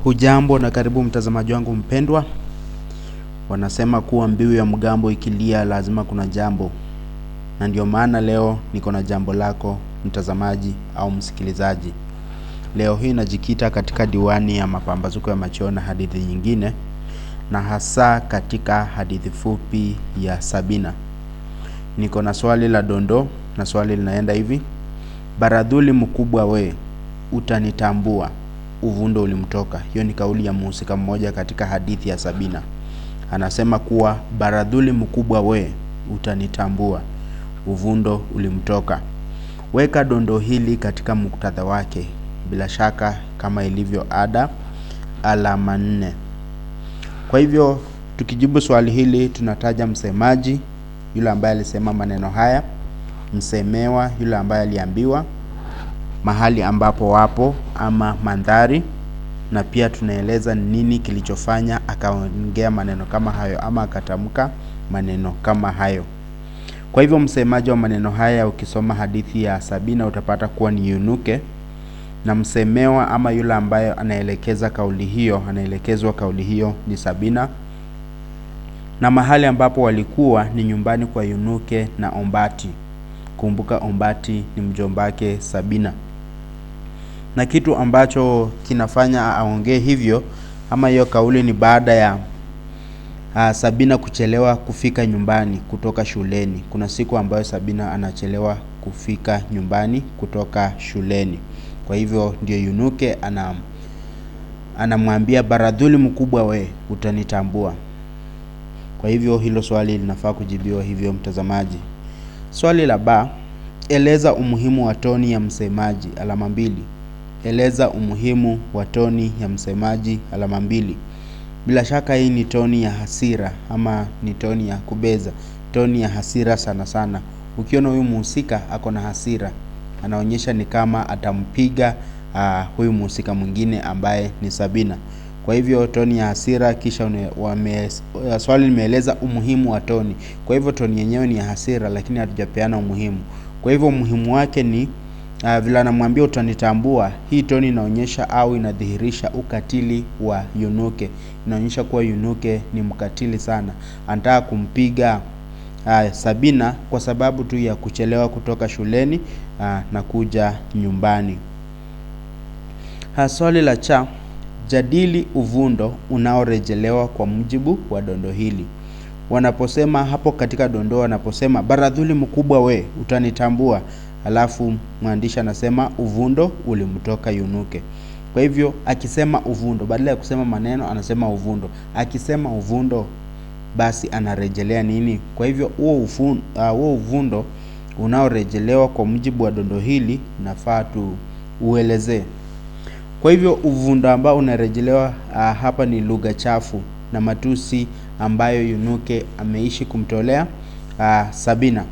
Hujambo na karibu mtazamaji wangu mpendwa. Wanasema kuwa mbiu ya mgambo ikilia lazima kuna jambo. Na ndio maana leo niko na jambo lako mtazamaji au msikilizaji. Leo hii najikita katika diwani ya mapambazuko ya machweo na hadithi nyingine, na hasa katika hadithi fupi ya Sabina. Niko na swali la dondoo, na swali linaenda hivi: Baradhuli mkubwa we, utanitambua, uvundo ulimtoka. Hiyo ni kauli ya mhusika mmoja katika hadithi ya Sabina. Anasema kuwa baradhuli mkubwa we, utanitambua, uvundo ulimtoka. Weka dondoo hili katika muktadha wake. Bila shaka kama ilivyo ada, alama 4. Kwa hivyo tukijibu swali hili tunataja msemaji, yule ambaye alisema maneno haya; msemewa, yule ambaye aliambiwa; mahali ambapo wapo ama mandhari; na pia tunaeleza nini kilichofanya akaongea maneno kama hayo ama akatamka maneno kama hayo. Kwa hivyo msemaji wa maneno haya, ukisoma hadithi ya Sabina utapata kuwa ni Yunuke, na msemewa ama yule ambaye anaelekezwa kauli hiyo ni Sabina, na mahali ambapo walikuwa ni nyumbani kwa Yunuke na Ombati. Kumbuka Ombati ni mjombake Sabina. Na kitu ambacho kinafanya aongee hivyo ama hiyo kauli ni baada ya Sabina kuchelewa kufika nyumbani kutoka shuleni. Kuna siku ambayo Sabina anachelewa kufika nyumbani kutoka shuleni. Kwa hivyo ndio Yunuke anamwambia baradhuli mkubwa we, utanitambua. Kwa hivyo hilo swali linafaa kujibiwa hivyo mtazamaji. Swali la ba, eleza umuhimu wa toni ya msemaji, alama 2. Eleza umuhimu wa toni ya msemaji, alama 2. Bila shaka hii ni toni ya hasira ama ni toni ya kubeza, toni ya hasira sana sana. Ukiona huyu mhusika ako na hasira, anaonyesha ni kama atampiga huyu mhusika mwingine ambaye ni Sabina. Kwa hivyo toni ya hasira, kisha swali limeeleza umuhimu wa toni. Kwa hivyo toni yenyewe ni ya hasira, lakini hatujapeana umuhimu. Kwa hivyo umuhimu wake ni vile anamwambia utanitambua. Hii toni inaonyesha au inadhihirisha ukatili wa Yunuke. Inaonyesha kuwa Yunuke ni mkatili sana. Anataka kumpiga Sabina kwa sababu tu ya kuchelewa kutoka shuleni na kuja nyumbani. Swali la cha, jadili uvundo unaorejelewa kwa mujibu wa dondo hili. Wanaposema hapo katika dondoo, wanaposema baradhuli mkubwa we, utanitambua, alafu mwandishi anasema uvundo ulimtoka Yunuke. Kwa hivyo akisema uvundo, badala ya kusema maneno anasema uvundo. Akisema uvundo, basi anarejelea nini? Kwa hivyo huo uvundo unaorejelewa kwa mujibu wa dondo hili nafaa tu uelezee. Kwa hivyo uvundo ambao unarejelewa hapa ni lugha chafu na matusi ambayo Yunuke ameishi kumtolea Sabina.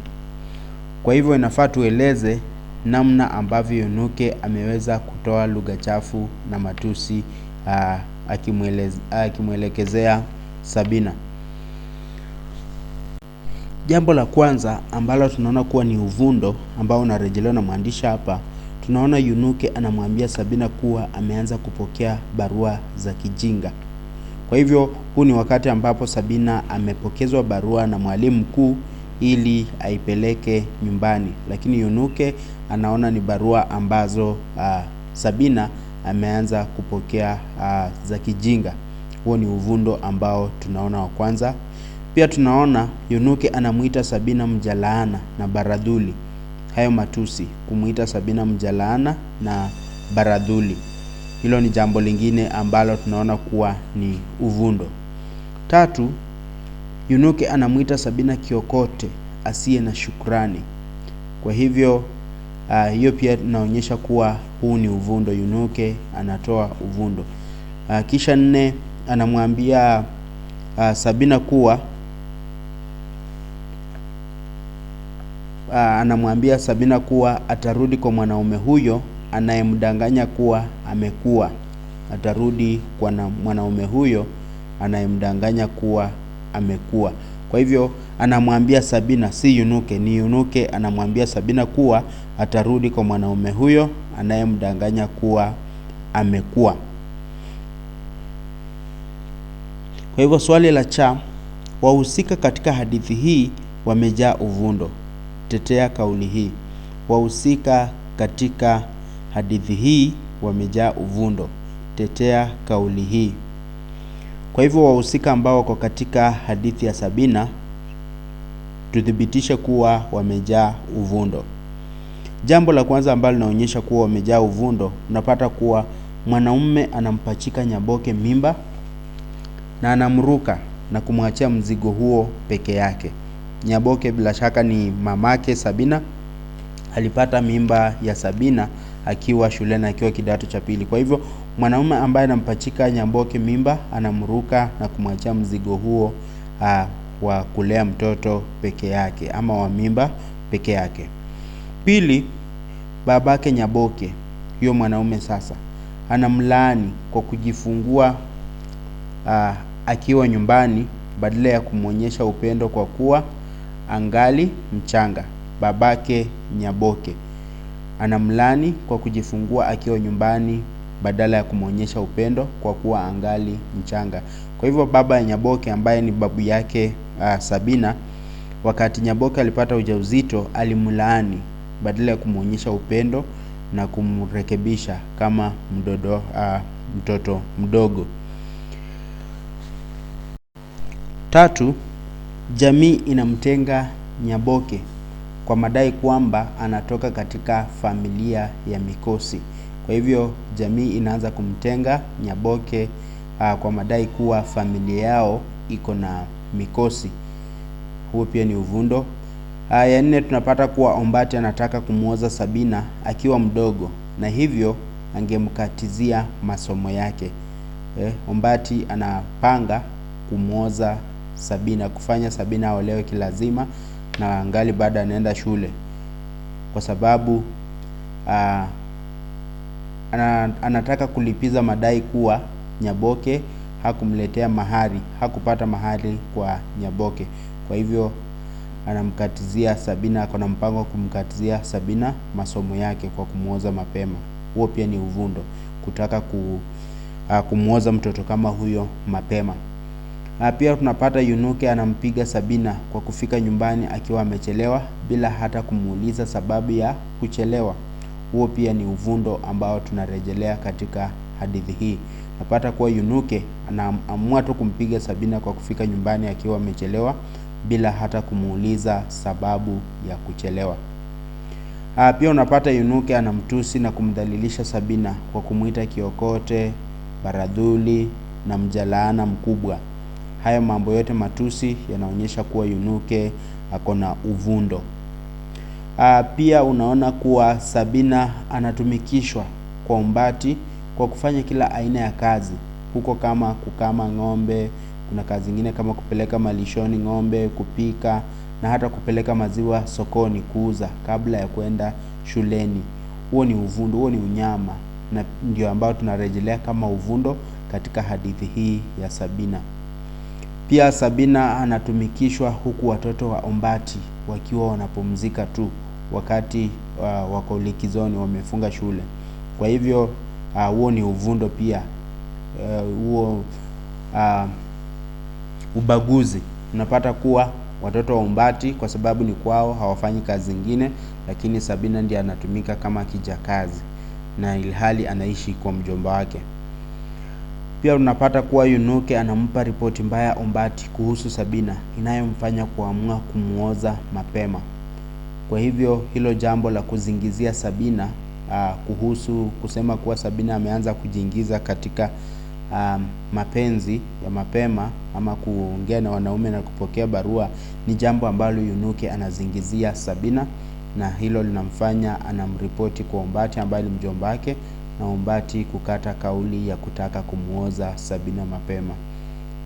Kwa hivyo inafaa tueleze namna ambavyo Yunuke ameweza kutoa lugha chafu na matusi akimwelekezea Sabina. Jambo la kwanza ambalo tunaona kuwa ni uvundo ambao unarejelewa na mwandishi hapa, tunaona Yunuke anamwambia Sabina kuwa ameanza kupokea barua za kijinga. Kwa hivyo huu ni wakati ambapo Sabina amepokezwa barua na mwalimu mkuu ili aipeleke nyumbani, lakini Yunuke anaona ni barua ambazo Sabina ameanza kupokea za kijinga. Huo ni uvundo ambao tunaona wa kwanza. Pia tunaona Yunuke anamuita Sabina mjalaana na baradhuli. Hayo matusi, kumuita Sabina mjalaana na baradhuli, hilo ni jambo lingine ambalo tunaona kuwa ni uvundo. 3, Yunuke anamuita Sabina kiokote asiye na shukrani. Kwa hivyo hiyo pia inaonyesha kuwa huu ni uvundo. Yunuke anatoa uvundo. Kisha 4, anamwambia Sabina kuwa atarudi kwa mwanaume huyo anayemdanganya kuwa amekuwa. Atarudi kwa mwanaume huyo anayemdanganya kuwa amekuwa. Kwa hivyo anamwambia Sabina, si Yunuke, ni Yunuke anamwambia Sabina kuwa atarudi kwa mwanaume huyo anayemdanganya kuwa amekuwa. Kwa hivyo swali la cha, wahusika katika hadithi hii wamejaa uvundo. Tetea kauli hii. Wahusika katika hadithi hii wamejaa uvundo. Tetea kauli hii. Kwa hivyo wahusika ambao wako katika hadithi ya Sabina, tuthibitishe kuwa wamejaa uvundo. Jambo la kwanza ambalo linaonyesha kuwa wamejaa uvundo, unapata kuwa mwanaume anampachika Nyaboke mimba na anamruka na kumwachia mzigo huo peke yake. Nyaboke bila shaka ni mamake Sabina, alipata mimba ya Sabina akiwa shuleni, akiwa kidato cha pili. Kwa hivyo mwanaume ambaye anampachika Nyaboke mimba anamruka na kumwachia mzigo huo wa kulea mtoto peke yake, ama wa mimba peke yake. Pili, babake Nyaboke, huyo mwanaume sasa, anamlaani kwa kujifungua akiwa nyumbani badala ya kumwonyesha upendo kwa kuwa angali mchanga. Babake Nyaboke anamlaani kwa kujifungua akiwa nyumbani badala ya kumwonyesha upendo kwa kuwa angali mchanga. Kwa hivyo baba ya Nyaboke ambaye ni babu yake Sabina, wakati Nyaboke alipata ujauzito alimlaani badala ya kumwonyesha upendo na kumrekebisha kama mtoto mdogo. Tatu, jamii inamtenga Nyaboke kwa madai kwamba anatoka katika familia ya mikosi. Kwa hivyo jamii inaanza kumtenga Nyaboke kwa madai kuwa familia yao iko na mikosi. Huo pia ni uvundo. Ya nne, tunapata kuwa Ombati anataka kumuoza Sabina akiwa mdogo, na hivyo angemkatizia masomo yake. Ombati anapanga kumuoza Sabina, kufanya Sabina aolewe kilazima na angali bado anaenda shule, kwa sababu anataka kulipiza madai kuwa Nyaboke hakumletea mahari, hakupata mahari kwa Nyaboke. Kwa hivyo anamkatizia Sabina, ako na mpango wa kumkatizia Sabina masomo yake kwa kumuoza mapema. Huo pia ni uvundo, kutaka kumuoza mtoto kama huyo mapema. Pia tunapata Yunuke anampiga Sabina kwa kufika nyumbani akiwa amechelewa bila hata kumuuliza sababu ya kuchelewa. Huo pia ni uvundo ambao tunarejelea katika hadithi hii. Napata kuwa Yunuke anaamua tu kumpiga Sabina kwa kufika nyumbani akiwa amechelewa bila hata kumuuliza sababu ya kuchelewa. Pia unapata Yunuke anamtusi na kumdhalilisha Sabina kwa kumuita kiokote, baradhuli na mjalaana mkubwa. Haya mambo yote matusi yanaonyesha kuwa Yunuke ako na uvundo. Pia unaona kuwa Sabina anatumikishwa kwa Ombati kwa kufanya kila aina ya kazi huko, kama kukama ng'ombe, kuna kazi zingine kama kupeleka malishoni ng'ombe, kupika na hata kupeleka maziwa sokoni kuuza kabla ya kwenda shuleni. Huo ni uvundo, huo ni unyama, na ndio ambao tunarejelea kama uvundo katika hadithi hii ya Sabina. Pia Sabina anatumikishwa huku watoto wa Ombati wakiwa wanapumzika tu wakati wako likizoni, wamefunga shule. Kwa hivyo huo ni uvundo pia. Huo ubaguzi. Unapata kuwa watoto wa Ombati kwa sababu ni kwao hawafanyi kazi zingine, lakini Sabina ndiye anatumika kama kijakazi na ilhali anaishi kwa mjomba wake. Pia unapata kuwa Yunuke anampa ripoti mbaya Ombati kuhusu Sabina inayomfanya kuamua kumuoza mapema. Kwa hivyo hilo jambo la kuzingizia Sabina kuhusu kusema kuwa Sabina ameanza kujiingiza katika mapenzi ya mapema ama kuongea na wanaume na kupokea barua, ni jambo ambalo Yunuke anazingizia Sabina, na hilo linamfanya anamripoti kwa Ombati ambaye ni mjomba wake, na Ombati kukata kauli ya kutaka kumuoza Sabina mapema.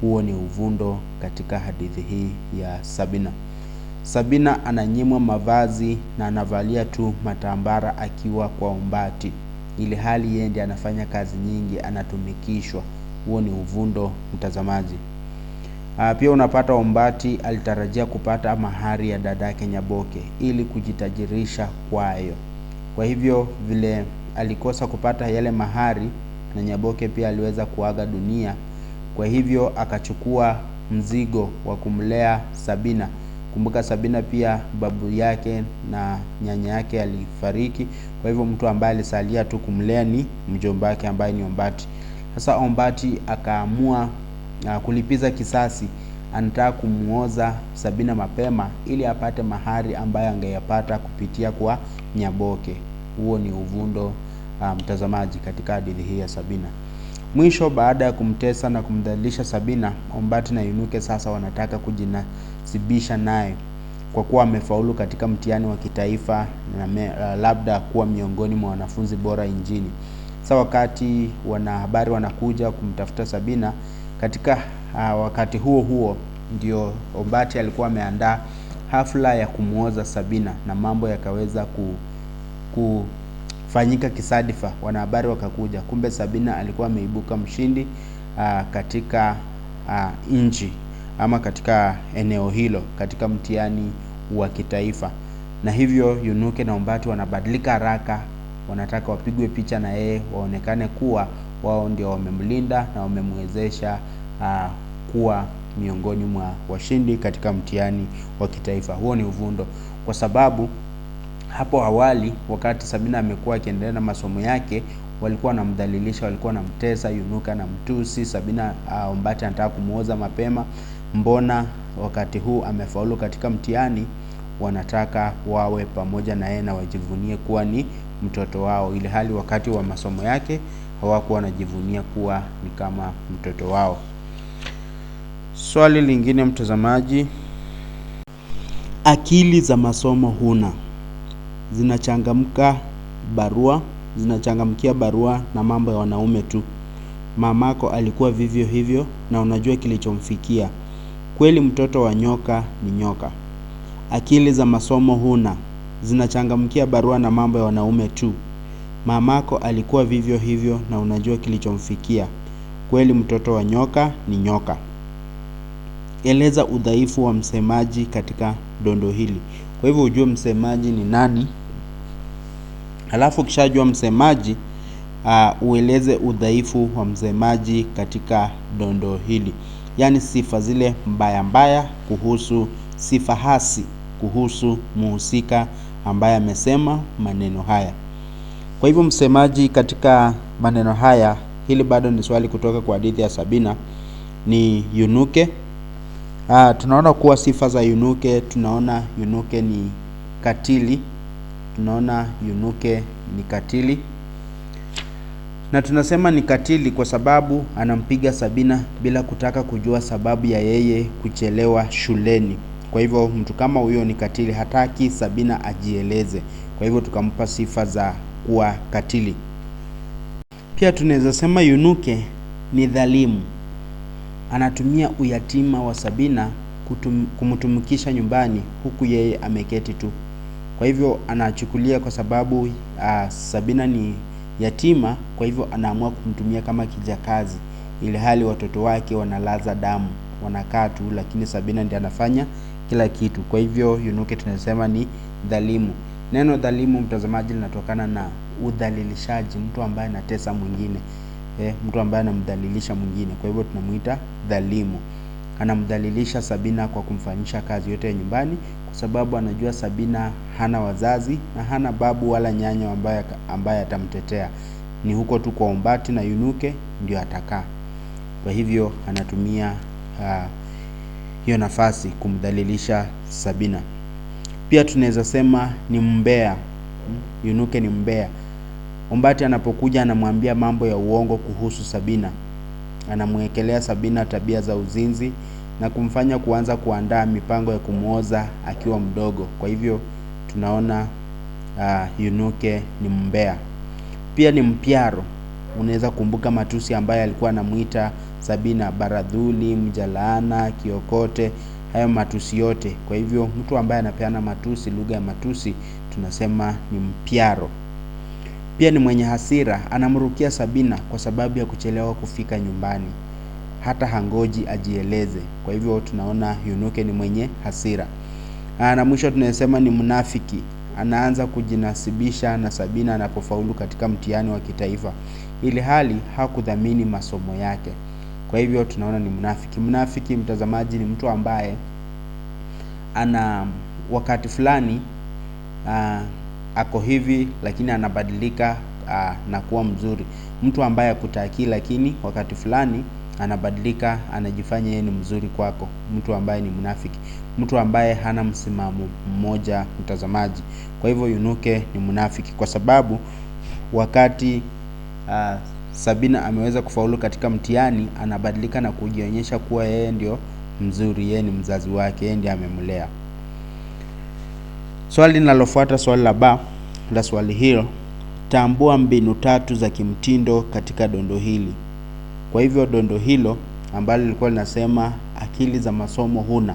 Huo ni uvundo katika hadithi hii ya Sabina. Sabina ananyimwa mavazi na anavalia tu matambara akiwa kwa Ombati, ili hali yeye ndiye anafanya kazi nyingi, anatumikishwa. Huo ni uvundo, mtazamaji. Pia unapata Ombati alitarajia kupata mahari ya dadake Nyaboke ili kujitajirisha kwayo. Kwa hivyo vile alikosa kupata yale mahari, na Nyaboke pia aliweza kuaga dunia, Kwa hivyo akachukua mzigo wa kumlea Sabina. Kumbuka Sabina pia babu yake na nyanya yake alifariki. Kwa hivyo mtu ambaye alisalia tu kumlea ni mjomba wake ambaye ni Ombati. Sasa Ombati akaamua kulipiza kisasi. Anataka kumuoza Sabina mapema ili apate mahari ambayo angeyapata kupitia kwa Nyaboke. Huo ni uvundo mtazamaji katika hadithi hii ya Sabina. Mwisho, baada ya kumtesa na kumdhalilisha Sabina, Ombati na Yunuke sasa wanataka kujinasibisha naye kwa kuwa amefaulu katika mtihani wa kitaifa na labda kuwa miongoni mwa wanafunzi bora nchini. Sasa wakati wanahabari wanakuja kumtafuta Sabina, katika wakati huo ndio Ombati alikuwa ameandaa hafla ya kumuoza Sabina na mambo yakaweza kufanyika kisadifa. Wanahabari wakakuja, kumbe Sabina alikuwa ameibuka mshindi katika nchi ama katika eneo hilo katika mtihani wa kitaifa. Na hivyo Yunuke na Ombati wanabadilika haraka, wanataka wapigwe picha na yeye, waonekane kuwa wao ndio wamemlinda na wamemwezesha kuwa miongoni mwa washindi katika mtihani wa kitaifa. Huo ni uvundo, kwa sababu hapo awali wakati Sabina amekuwa akiendelea na masomo yake, walikuwa wanamdhalilisha, walikuwa wanamtesa. Yunuka na mtusi Sabina, Ombati anataka kumuoza mapema. Mbona wakati huu amefaulu katika mtihani wanataka wawe pamoja na yeye na wajivunie kuwa ni mtoto wao, ili hali wakati wa masomo yake hawakuwa wanajivunia kuwa ni kama mtoto wao. Swali lingine mtazamaji, akili za masomo huna, zinachangamkia barua na mambo ya wanaume tu. Mamako alikuwa vivyo hivyo na unajua kilichomfikia. Kweli mtoto wa nyoka ni nyoka. Akili za masomo huna, zinachangamkia barua na mambo ya wanaume tu. Mamako alikuwa vivyo hivyo na unajua kilichomfikia. Kweli mtoto wa nyoka ni nyoka. Eleza udhaifu wa msemaji katika dondo hili. Kwa hivyo ujue msemaji ni nani. Halafu ukishajua msemaji, ueleze udhaifu wa msemaji katika dondo hili. Yaani sifa zile mbaya kuhusu, sifa hasi kuhusu muhusika ambaye amesema maneno haya. Kwa hivyo msemaji katika maneno haya, hili bado ni swali kutoka kwa hadithi ya Sabina, ni Yunuke. Tunaona kuwa sifa za Yunuke, tunaona Yunuke ni katili. Na tunasema ni katili kwa sababu anampiga Sabina bila kutaka kujua sababu ya yeye kuchelewa shuleni. Kwa hivyo mtu kama huyo ni katili, hataki Sabina ajieleze. Kwa hivyo tukampa sifa za kuwa katili. Pia tunaweza sema Yunuke ni dhalimu. Anatumia uyatima wa Sabina kumtumikisha nyumbani huku yeye ameketi tu. Kwa hivyo anachukulia kwa sababu Sabina ni yatima, kwa hivyo anaamua kumtumia kama kijakazi, ili hali watoto wake wanalaza damu, wanakaa tu, lakini Sabina ndiye anafanya kila kitu. Kwa hivyo Yunuke tunasema ni dhalimu. Neno dhalimu mtazamaji linatokana na udhalilishaji, mtu ambaye anatesa mwingine, mtu ambaye anamdhalilisha mwingine. Kwa hivyo tunamuita dhalimu. Anamdhalilisha Sabina kwa kumfanyisha kazi yote ya nyumbani, kwa sababu anajua Sabina hana wazazi na hana babu wala nyanya ambaye atamtetea. Ni huko tu kwa Ombati na Yunuke ndio atakaa. Kwa hivyo anatumia hiyo nafasi kumdhalilisha Sabina. Pia tunaweza sema ni mbea. Yunuke ni mbea. Ombati anapokuja anamwambia mambo ya uongo kuhusu Sabina. Anamwekelea Sabina tabia za uzinzi na kumfanya kuanza kuandaa mipango ya kumuoza akiwa mdogo. Kwa hivyo tunaona Yunuke ni mbea. Pia ni mpiaro. Unaweza kumbuka matusi ambayo alikuwa anamuita Sabina: baradhuli, mjalaana, kiokote, hayo matusi yote. Kwa hivyo mtu ambaye anapeana matusi, lugha ya matusi, tunasema ni mpiaro. Pia ni mwenye hasira, anamrukia Sabina kwa sababu ya kuchelewa kufika nyumbani. Hata hangoji ajieleze. Kwa hivyo tunaona Yunuke ni mwenye hasira. Na mwisho tunasema ni mnafiki. Anaanza kujinasibisha na Sabina anapofaulu katika mtihani wa kitaifa, ili hali hakudhamini masomo yake. Kwa hivyo tunaona ni mnafiki. Mnafiki, mtazamaji, ni mtu ambaye ana wakati fulani ako hivi, lakini anabadilika na kuwa mzuri. Mtu ambaye hakutaki, lakini wakati fulani anabadilika, anajifanya yeye ni mzuri kwako. Mtu ambaye ni mnafiki, mtu ambaye hana msimamo mmoja, mtazamaji. Kwa hivyo Yunuke ni mnafiki, kwa sababu wakati Sabina ameweza kufaulu katika mtihani, anabadilika na kujionyesha kuwa yeye ndio mzuri, yeye ni mzazi wake, yeye ndiye amemlea. Swali linalofuata, swali la ba la swali hilo, tambua mbinu 3 za kimtindo katika dondo hili. Kwa hivyo dondo hilo ambalo lilikuwa linasema akili za masomo huna,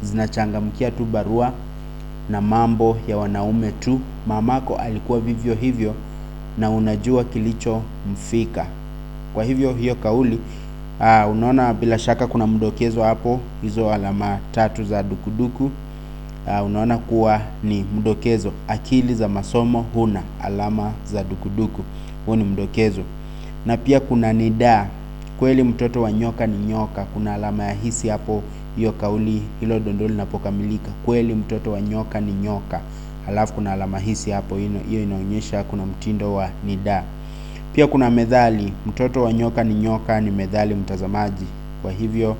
zinachangamkia tu barua na mambo ya wanaume tu. Mamako alikuwa vivyo hivyo na unajua kilichomfika. Kwa hivyo hiyo kauli, unaona bila shaka kuna mdokezo hapo, hizo alama 3 za dukuduku. Unaona kuwa ni mdokezo. Akili za masomo huna, alama za dukuduku. Huo ni mdokezo. Na pia kuna nidaa, kweli mtoto wa nyoka ni nyoka. Kuna alama ya hisi hapo, hiyo kauli, hilo dondo linapokamilika. Kweli mtoto wa nyoka ni nyoka. Alafu kuna alama hisi hapo, hiyo inaonyesha kuna mtindo wa nidaa. Pia kuna methali, mtoto wa nyoka ni nyoka, ni methali, mtazamaji. Kwa hivyo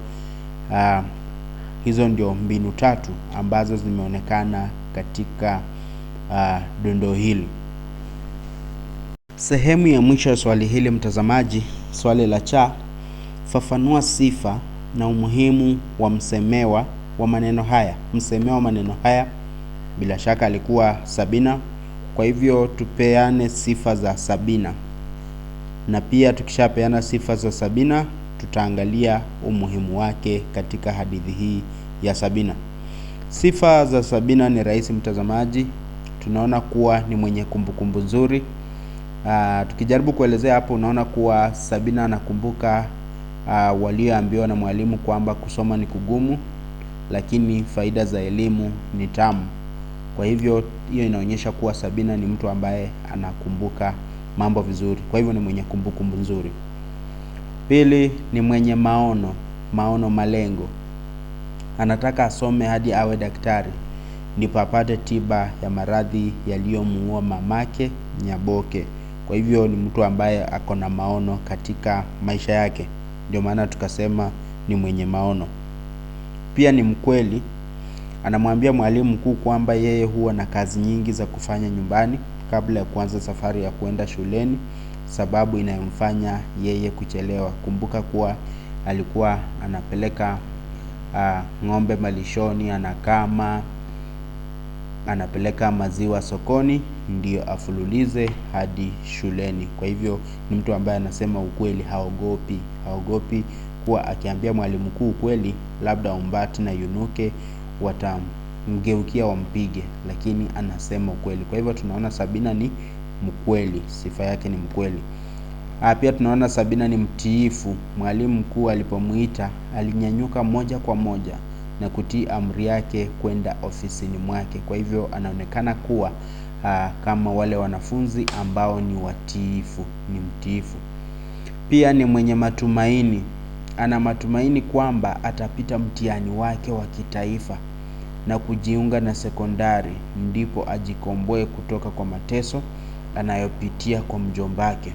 hizo ndio mbinu 3 ambazo zimeonekana katika dondo hili. Sehemu ya mwisho ya swali hili, mtazamaji, swali la cha, fafanua sifa na umuhimu wa msemewa wa maneno haya. Msemewa wa maneno haya bila shaka alikuwa Sabina. Kwa hivyo tupeane sifa za Sabina, na pia tukishapeana sifa za Sabina, tutaangalia umuhimu wake katika hadithi hii ya Sabina. Sifa za Sabina ni rahisi, mtazamaji. Tunaona kuwa ni mwenye kumbukumbu nzuri. Tukijaribu kuelezea hapo, unaona kuwa Sabina anakumbuka walioambiwa na mwalimu kwamba kusoma ni kugumu, lakini faida za elimu ni tamu. Kwa hivyo hiyo inaonyesha kuwa Sabina ni mtu ambaye anakumbuka mambo vizuri. Kwa hivyo ni mwenye kumbukumbu nzuri. Pili, ni mwenye maono, malengo. Anataka asome hadi awe daktari, ndipo apate tiba ya maradhi yaliyomuua mamake Nyaboke. Kwa hivyo ni mtu ambaye ako na maono katika maisha yake, ndio maana tukasema ni mwenye maono. Pia ni mkweli. Anamwambia mwalimu mkuu kwamba yeye huwa na kazi nyingi za kufanya nyumbani kabla ya kuanza safari ya kuenda shuleni, sababu inayomfanya yeye kuchelewa. Kumbuka kuwa alikuwa anapeleka ng'ombe malishoni, anakama, anapeleka maziwa sokoni, ndio afululize hadi shuleni. Kwa hivyo ni mtu ambaye anasema ukweli, haogopi kuwa akiambia mwalimu mkuu ukweli, labda Umbati na Yunuke watamgeukia wampige, lakini anasema ukweli. Kwa hivyo tunaona Sabina ni mkweli, sifa yake ni mkweli. Pia tunaona Sabina ni mtiifu. Mwalimu mkuu alipomuita, alinyanyuka moja kwa moja na kutii amri yake kwenda ofisini mwake. Kwa hivyo anaonekana kuwa kama wale wanafunzi ambao ni watiifu, ni mtiifu. Pia ni mwenye matumaini. Ana matumaini kwamba atapita mtihani wake wa kitaifa na kujiunga na sekondari, ndipo ajikomboe kutoka kwa mateso anayopitia kwa mjombake.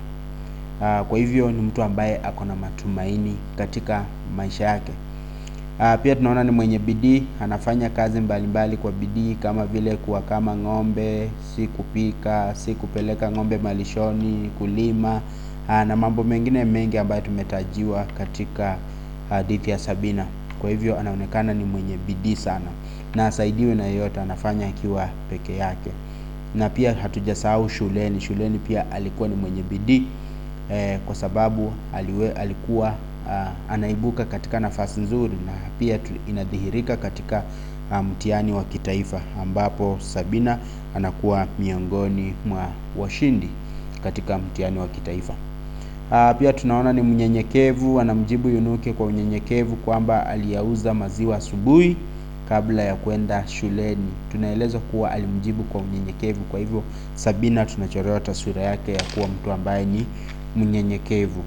Kwa hivyo ni mtu ambaye ako na matumaini katika maisha yake. Pia tunaona ni mwenye bidii. Anafanya kazi mbalimbali kwa bidii, kama vile kuwakama ng'ombe, si kupika, si kupeleka ng'ombe malishoni, kulima, na mambo mengine mengi ambayo tumetajiwa katika hadithi ya Sabina. Kwa hivyo anaonekana ni mwenye bidii sana, na asaidiwe na yeyote, anafanya akiwa peke yake. Na pia hatujasahau shuleni pia alikuwa ni mwenye bidii, kwa sababu alikuwa anaibuka katika nafasi nzuri, na pia inadhihirika katika mtihani wa kitaifa, ambapo Sabina anakuwa miongoni mwa washindi katika mtihani wa kitaifa. Pia tunaona ni mnyenyekevu. Anamjibu Yunuke kwa unyenyekevu kwamba aliyauza maziwa asubuhi kabla ya kwenda shuleni. Tunaelezwa kuwa alimjibu kwa unyenyekevu. Kwa hivyo Sabina tunachorewa taswira yake ya kuwa mtu ambaye ni mnyenyekevu.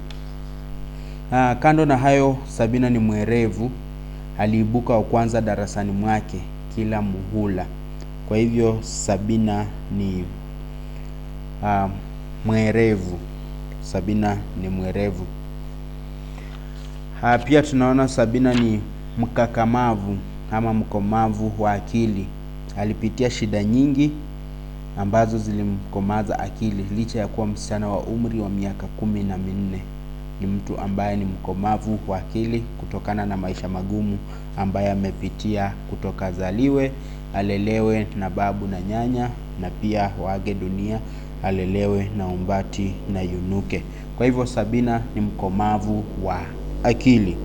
Kando na hayo, Sabina ni mwerevu. Aliibuka wa kwanza darasani mwake kila muhula. Kwa hivyo Sabina ni mwerevu. Sabina ni mwerevu. Pia tunaona Sabina ni mkakamavu ama mkomavu wa akili. Alipitia shida nyingi ambazo zilimkomaza akili licha ya kuwa msichana wa umri wa miaka 14. Ni mtu ambaye ni mkomavu wa akili kutokana na maisha magumu ambaye amepitia kutoka zaliwe, alelewe na babu na nyanya, na pia waage dunia, alelewe na umbati na yunuke. Kwa hivyo Sabina ni mkomavu wa akili.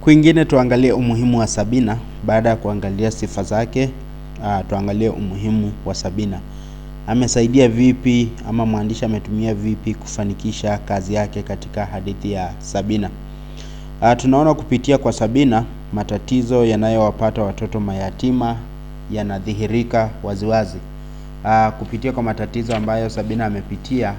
Kwingine tuangalie umuhimu wa Sabina. Baada ya kuangalia sifa zake, tuangalie umuhimu wa Sabina. Amesaidia vipi ama mwandishi ametumia vipi kufanikisha kazi yake katika hadithi ya Sabina? Tunaona kupitia kwa Sabina matatizo yanayowapata watoto mayatima yanadhihirika waziwazi. Kupitia kwa matatizo ambayo Sabina amepitia,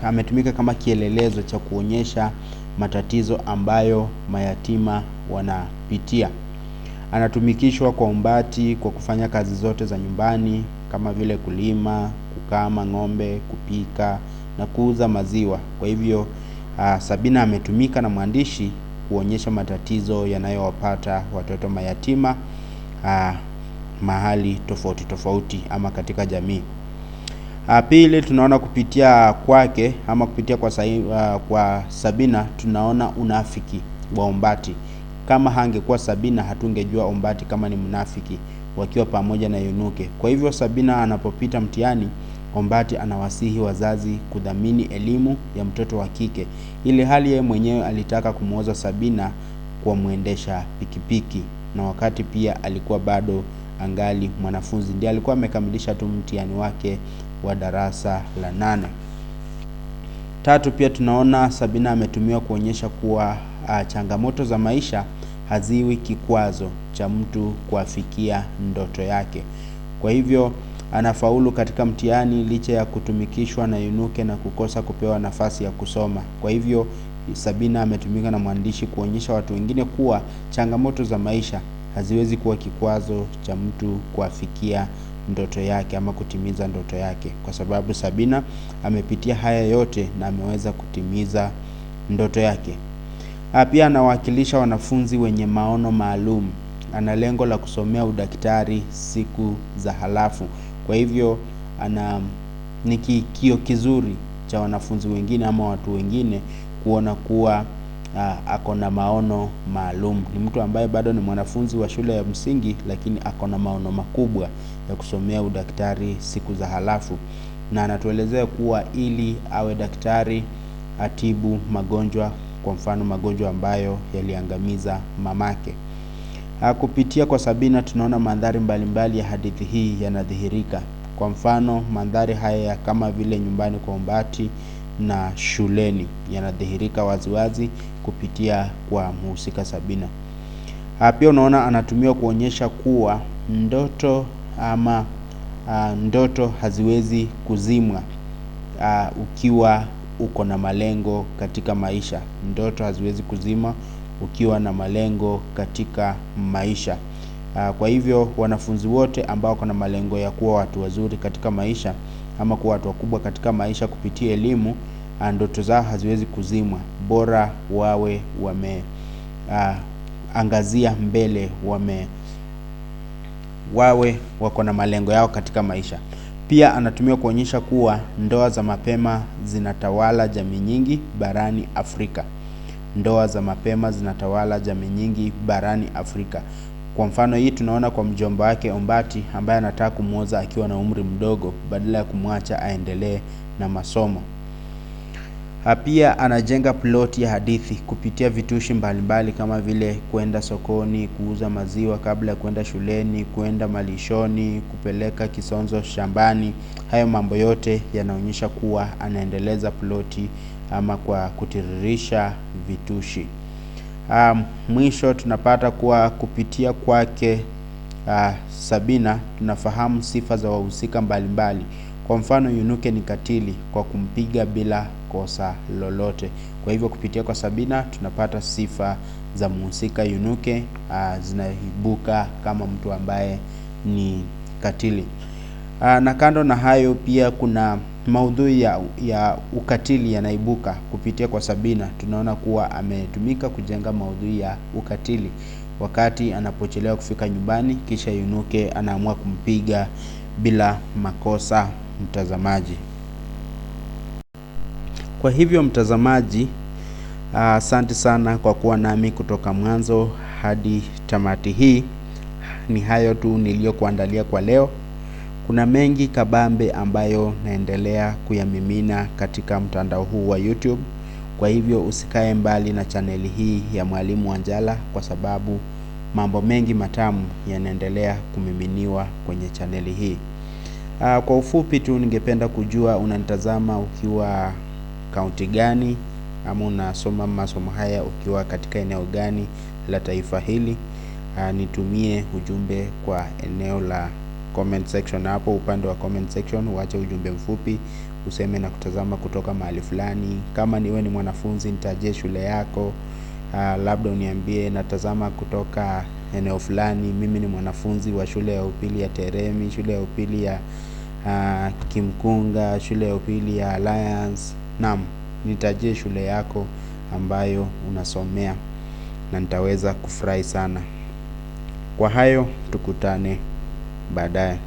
ametumika kama kielelezo cha kuonyesha matatizo ambayo mayatima wanapitia. Anatumikishwa kwa umbati kwa kufanya kazi zote za nyumbani kama vile kulima, kukama ng'ombe, kupika na kuuza maziwa. Kwa hivyo Sabina ametumika na mwandishi kuonyesha matatizo yanayowapata watoto mayatima mahali tofauti tofauti ama katika jamii. Pili, tunaona kupitia kwake ama kupitia kwa Sabina tunaona unafiki wa Umbati. Kama hangekuwa Sabina hatungejua Umbati kama ni mnafiki wakiwa pamoja na Yunuke. Kwa hivyo Sabina anapopita mtihani, Umbati anawasihi wazazi kudhamini elimu ya mtoto wa kike, ili hali yeye mwenyewe alitaka kumuoza Sabina kwa muendesha pikipiki, na wakati pia alikuwa bado angali mwanafunzi. Ndiye alikuwa amekamilisha tu mtihani wake wa darasa la 8. Tatu, pia tunaona Sabina ametumiwa kuonyesha kuwa changamoto za maisha haziwi kikwazo cha mtu kuafikia ndoto yake. Kwa hivyo anafaulu katika mtihani licha ya kutumikishwa na Yunuke na kukosa kupewa nafasi ya kusoma. Kwa hivyo Sabina ametumika na mwandishi kuonyesha watu wengine kuwa changamoto za maisha haziwezi kuwa kikwazo cha mtu kuafikia ndoto yake ama kutimiza ndoto yake, kwa sababu Sabina amepitia haya yote na ameweza kutimiza ndoto yake. Pia anawakilisha wanafunzi wenye maono maalum. Ana lengo la kusomea udaktari siku za halafu. Kwa hivyo ni kio kizuri cha wanafunzi wengine ama watu wengine kuona kuwa ako na maono maalum. Ni mtu ambaye bado ni mwanafunzi wa shule ya msingi, lakini ako na maono makubwa ya kusomea udaktari siku za halafu, na anatuelezea kuwa ili awe daktari atibu magonjwa, kwa mfano magonjwa ambayo yaliangamiza mamake. Kupitia kwa Sabina tunaona mandhari mbalimbali ya hadithi hii yanadhihirika. Kwa mfano mandhari haya kama vile nyumbani kwa Umbati na shuleni yanadhihirika waziwazi kupitia kwa mhusika Sabina. Pia unaona anatumiwa kuonyesha kuwa ndoto haziwezi kuzimwa ukiwa uko na malengo katika maisha. Ndoto haziwezi kuzima ukiwa na malengo katika maisha. Kwa hivyo wanafunzi wote ambao kuna malengo ya kuwa watu wazuri katika maisha ama kuwa watu wakubwa katika maisha kupitia elimu, ndoto zao haziwezi kuzimwa, bora wawe angazia mbele, wawe wako na malengo yao katika maisha. Pia anatumia kuonyesha kuwa ndoa za mapema zinatawala jamii nyingi barani Afrika. Ndoa za mapema zinatawala jamii nyingi barani Afrika. Kwa mfano hii tunaona kwa mjomba wake Umbati ambaye anataka kumuoza akiwa na umri mdogo badala ya kumwacha aendelee na masomo. Pia anajenga ploti ya hadithi kupitia vitushi mbalimbali kama vile kwenda sokoni, kuuza maziwa kabla ya kwenda shuleni, kwenda malishoni, kupeleka kisonzo shambani. Hayo mambo yote yanaonyesha kuwa anaendeleza ploti ama kwa kutiririsha vitushi. Mwisho tunapata kuwa kupitia kwake Sabina tunafahamu sifa za wahusika mbalimbali. Kwa mfano Yunuke ni katili kwa kumpiga bila kosa lolote. Kwa hivyo kupitia kwa Sabina tunapata sifa za mhusika Yunuke zinaibuka kama mtu ambaye ni katili. Na kando na hayo pia kuna maudhui ya ukatili yanaibuka kupitia kwa Sabina. Tunaona kuwa ametumika kujenga maudhui ya ukatili wakati anapochelewa kufika nyumbani, kisha Yunuke anaamua kumpiga bila makosa mtazamaji. Kwa hivyo mtazamaji, asante sana kwa kuwa nami kutoka mwanzo hadi tamati hii. Ni hayo tu niliyokuandalia kwa leo. Kuna mengi kabambe ambayo naendelea kuyamimina katika mtandao huu wa YouTube. Kwa hivyo usikae mbali na chaneli hii ya Mwalimu Wanjala, kwa sababu mambo mengi matamu yanaendelea kumiminiwa kwenye chaneli hii. Kwa ufupi tu ningependa kujua unanitazama ukiwa kaunti gani, ama unasoma masomo haya ukiwa katika eneo gani la taifa hili. Nitumie ujumbe kwa eneo la comment section. Hapo upande wa comment section uache ujumbe mfupi, useme na kutazama kutoka mahali fulani. Kama niwe ni mwanafunzi, nitajie shule yako. Labda uniambie natazama kutoka eneo fulani, mimi ni mwanafunzi wa shule ya upili ya Teremi, shule ya upili ya Kimkunga, shule ya upili ya Alliance. Naam, nitajie shule yako ambayo unasomea na nitaweza kufurahi sana. Kwa hayo tukutane baadaye.